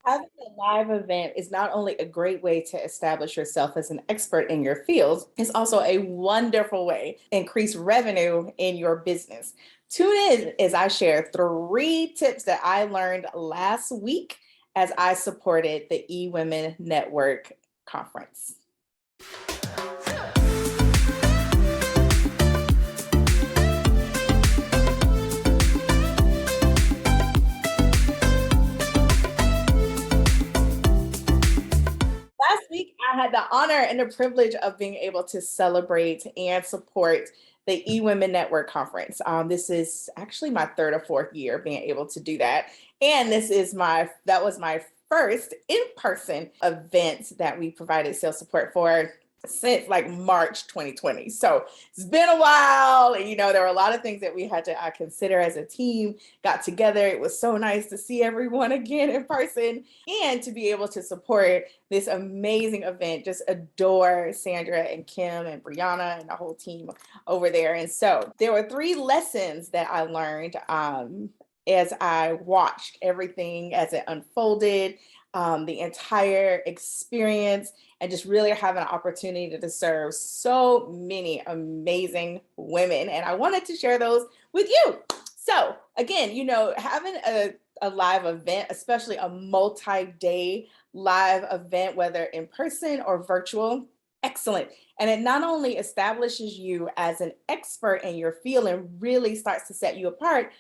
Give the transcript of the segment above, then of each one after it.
Having a live event is not only a great way to establish yourself as an expert in your field, it's also a wonderful way to increase revenue in your business. Tune in as I share 3 tips that I learned last week as I supported the eWomen Network conference. Last week, I had the honor and the privilege of being able to celebrate and support the eWomen Network Conference. This is actually my 3rd or 4th year being able to do that. And that was my first in-person event that we provided sales support for since like March 2020. So it's been a while. And, there were a lot of things that we had to consider as a team, got together. It was so nice to see everyone again in person and to be able to support this amazing event. Just adore Sandra and Kim and Brianna and the whole team over there. And so there were 3 lessons that I learned as I watched everything as it unfolded, the entire experience, and just really having an opportunity to serve so many amazing women. And I wanted to share those with you. So again, having a live event, especially a multi-day live event, whether in person or virtual, excellent. And it not only establishes you as an expert in your field and really starts to set you apart,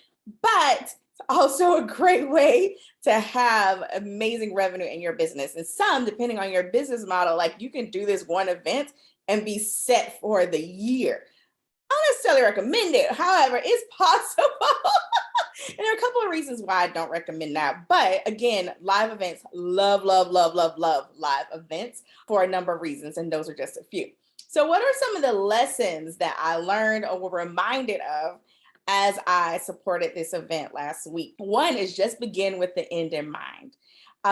but it's also a great way to have amazing revenue in your business. And some, depending on your business model, like you can do this one event and be set for the year. I don't necessarily recommend it. However, it's possible. And there are a couple of reasons why I don't recommend that. But again, live events, love live events for a number of reasons. And those are just a few. So what are some of the lessons that I learned or were reminded of as I supported this event last week? One is just begin with the end in mind.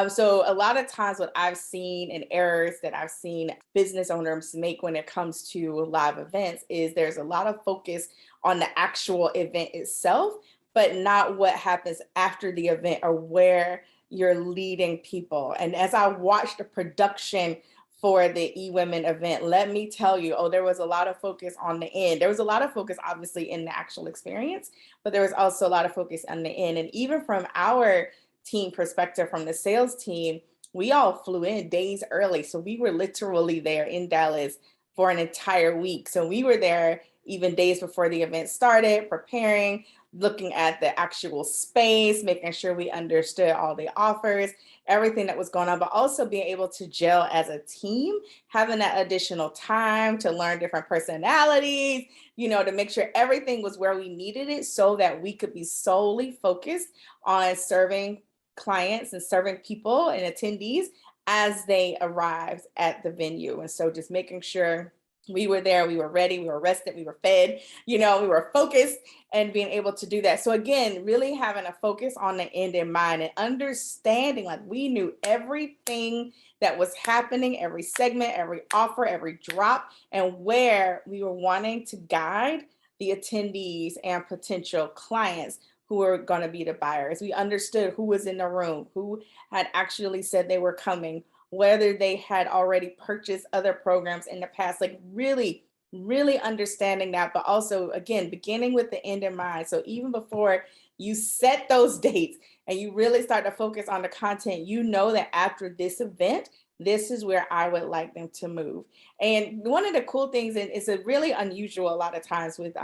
So a lot of times what I've seen and errors that I've seen business owners make when it comes to live events is there's a lot of focus on the actual event itself, but not what happens after the event or where you're leading people. And as I watched the production for the eWomen event, let me tell you, there was a lot of focus on the end. There was a lot of focus, obviously, in the actual experience, but there was also a lot of focus on the end. And even from our team perspective, from the sales team, we all flew in days early. So we were literally there in Dallas for an entire week. So we were there even days before the event started, preparing, looking at the actual space, making sure we understood all the offers, everything that was going on, but also being able to gel as a team, having that additional time to learn different personalities, to make sure everything was where we needed it so that we could be solely focused on serving clients and serving people and attendees as they arrived at the venue. And so just making sure we were there, we were ready, we were rested, we were fed, we were focused and being able to do that. So again, really having a focus on the end in mind and understanding like we knew everything that was happening, every segment, every offer, every drop, and where we were wanting to guide the attendees and potential clients who were going to be the buyers. We understood who was in the room, who had actually said they were coming, whether they had already purchased other programs in the past, like really understanding that, but also, again, beginning with the end in mind. So even before you set those dates and you really start to focus on the content, that after this event, this is where I would like them to move. And one of the cool things, and it's a really unusual a lot of times with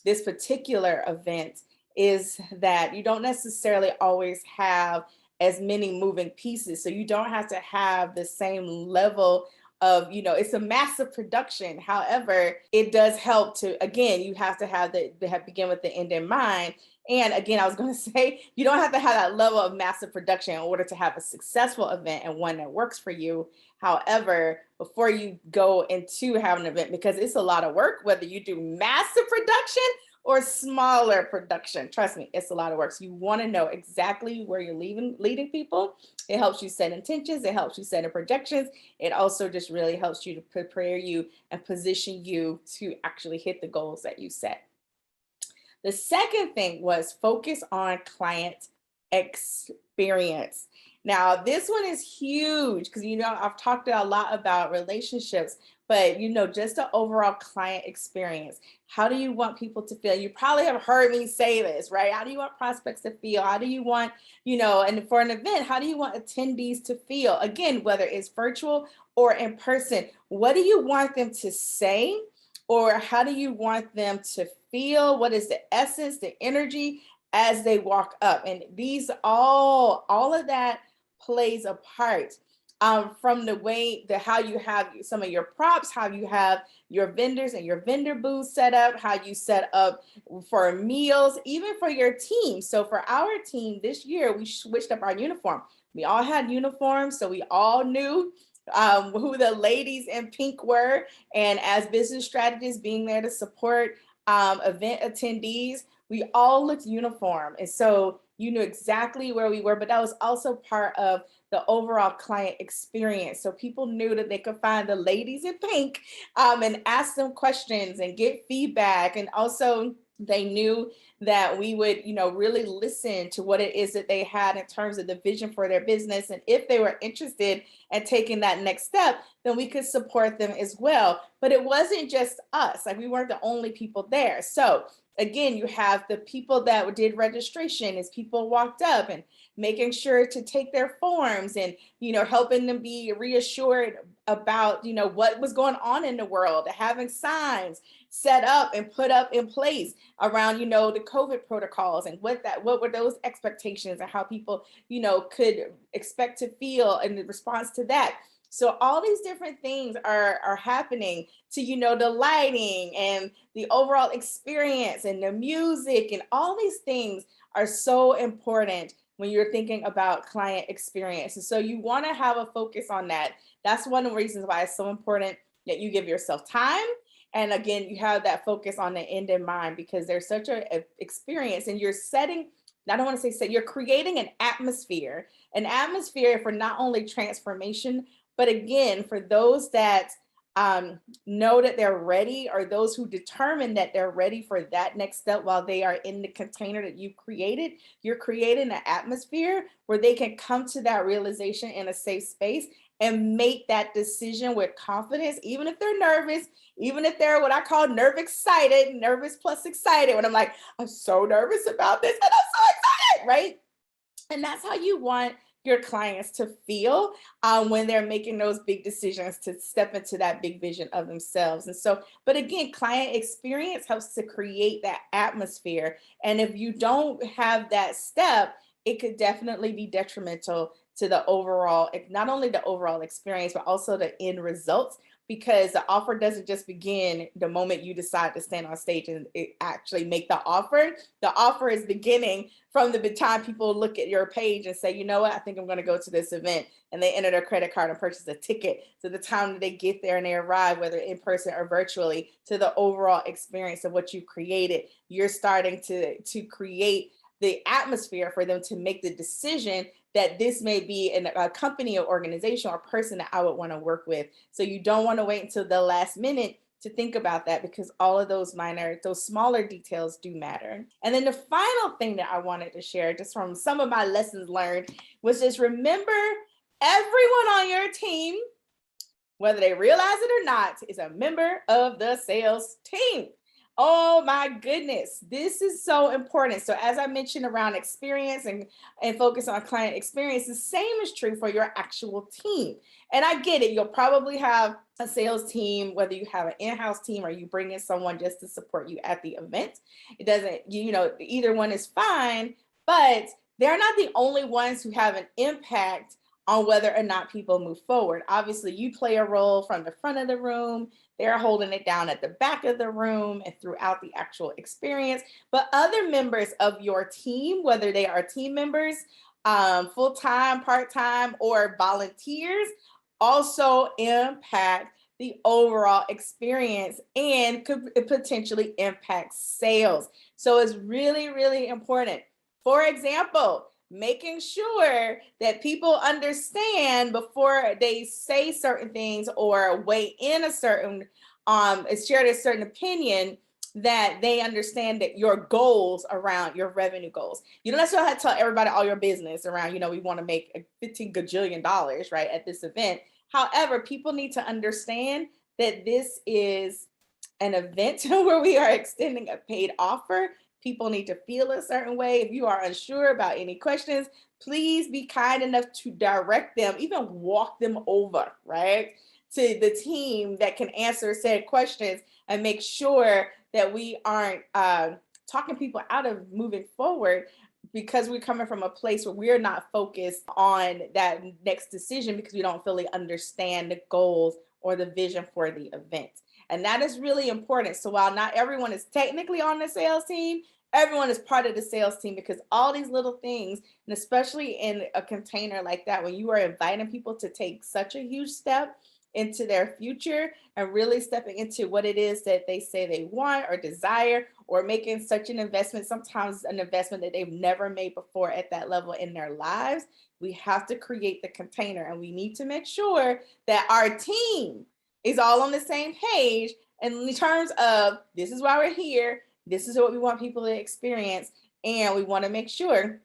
this particular event, is that you don't necessarily always have as many moving pieces. So you don't have to have the same level of, it's a massive production. However, it does help to, again, you have to begin with the end in mind. And again, I was going to say, you don't have to have that level of massive production in order to have a successful event and one that works for you. However, before you go into having an event, because it's a lot of work, whether you do massive production or smaller production, trust me, it's a lot of work. So you want to know exactly where you're leading people. It helps you set intentions. It helps you set projections. It also just really helps you to prepare you and position you to actually hit the goals that you set. The second thing was focus on client experience. Now, this one is huge because, I've talked a lot about relationships, but, just the overall client experience. How do you want people to feel? You probably have heard me say this, right? How do you want prospects to feel? How do you want, and for an event, how do you want attendees to feel? Again, whether it's virtual or in person, what do you want them to say? Or how do you want them to feel? What is the essence, the energy as they walk up? And these all of that plays a part, from the way how you have some of your props, how you have your vendors and your vendor booths set up, how you set up for meals, even for your team. So for our team this year, we switched up our uniform. We all had uniforms, so we all knew who the ladies in pink were. And as business strategists, being there to support event attendees, we all looked uniform. And so you knew exactly where we were, but that was also part of the overall client experience. So people knew that they could find the ladies in pink and ask them questions and get feedback. And also they knew that we would, really listen to what it is that they had in terms of the vision for their business. And if they were interested in taking that next step, then we could support them as well. But it wasn't just us, like we weren't the only people there. So again, you have the people that did registration as people walked up and making sure to take their forms and, helping them be reassured about, what was going on in the world, having signs set up and put up in place around, the COVID protocols and what were those expectations and how people, could expect to feel in response to that. So all these different things are happening to, the lighting and the overall experience and the music, and all these things are so important when you're thinking about client experience. And so you want to have a focus on that. That's one of the reasons why it's so important that you give yourself time. And again, you have that focus on the end in mind, because there's such an experience and you're setting, I don't want to say, you're creating an atmosphere for not only transformation, but again, for those that know that they're ready, or those who determine that they're ready for that next step while they are in the container that you've created, you're creating an atmosphere where they can come to that realization in a safe space and make that decision with confidence, even if they're nervous, even if they're what I call nervous plus excited, when I'm like, I'm so nervous about this and I'm so excited, right? And that's how you want your clients to feel when they're making those big decisions to step into that big vision of themselves. And so, but again, client experience helps to create that atmosphere. And if you don't have that step, it could definitely be detrimental to the overall, not only the overall experience, but also the end results, because the offer doesn't just begin the moment you decide to stand on stage and actually make the offer. The offer is beginning from the time people look at your page and say, you know what, I think I'm going to go to this event, and they enter their credit card and purchase a ticket, to the time that they get there and they arrive, whether in person or virtually, to the overall experience of what you created. You're starting to create the atmosphere for them to make the decision that this may be a company or organization or person that I would want to work with. So you don't want to wait until the last minute to think about that, because all of those smaller details do matter. And then the final thing that I wanted to share, just from some of my lessons learned, was just remember, everyone on your team, whether they realize it or not, is a member of the sales team. Oh my goodness, this is so important. So as I mentioned around experience and focus on client experience, the same is true for your actual team. And I get it, you'll probably have a sales team, whether you have an in-house team or you bring in someone just to support you at the event. It doesn't, either one is fine, but they're not the only ones who have an impact on whether or not people move forward. Obviously, you play a role from the front of the room. They're holding it down at the back of the room and throughout the actual experience. But other members of your team, whether they are team members, full-time, part-time, or volunteers, also impact the overall experience and could potentially impact sales. So it's really, really important. For example, making sure that people understand before they say certain things or weigh in a certain, share a certain opinion, that they understand that your goals around your revenue goals. You don't necessarily have to tell everybody all your business around, we want to make $15 gajillion, right, at this event. However, people need to understand that this is an event where we are extending a paid offer. People need to feel a certain way. If you are unsure about any questions, please be kind enough to direct them, even walk them over, right, to the team that can answer said questions and make sure that we aren't talking people out of moving forward because we're coming from a place where we're not focused on that next decision because we don't fully understand the goals or the vision for the event. And that is really important. So while not everyone is technically on the sales team, everyone is part of the sales team, because all these little things, and especially in a container like that, when you are inviting people to take such a huge step into their future and really stepping into what it is that they say they want or desire, or making such an investment, sometimes an investment that they've never made before at that level in their lives, we have to create the container, and we need to make sure that our team is all on the same page in terms of, this is why we're here, this is what we want people to experience, and we want to make sure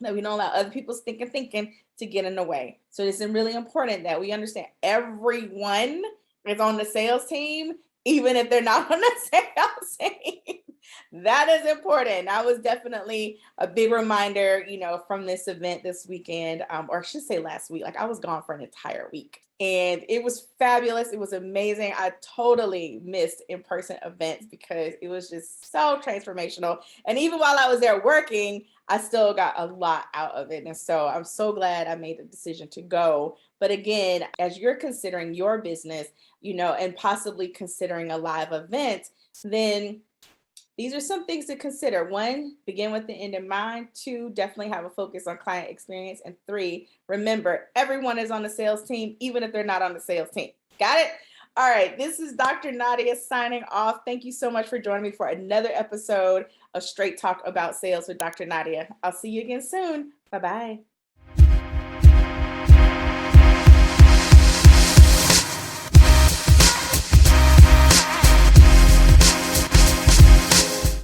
that we don't allow other people's thinking to get in the way. So it's really important that we understand everyone is on the sales team, even if they're not on the sales team. That is important. That was definitely a big reminder, from this event this weekend, or I should say last week. Like, I was gone for an entire week. And it was fabulous. It was amazing. I totally missed in-person events because it was just so transformational. And even while I was there working, I still got a lot out of it. And so I'm so glad I made the decision to go. But again, as you're considering your business, and possibly considering a live event, then these are some things to consider. 1, begin with the end in mind. 2, definitely have a focus on client experience. And 3, remember, everyone is on the sales team, even if they're not on the sales team. Got it? All right, this is Dr. Nadia signing off. Thank you so much for joining me for another episode of Straight Talk About Sales with Dr. Nadia. I'll see you again soon. Bye-bye.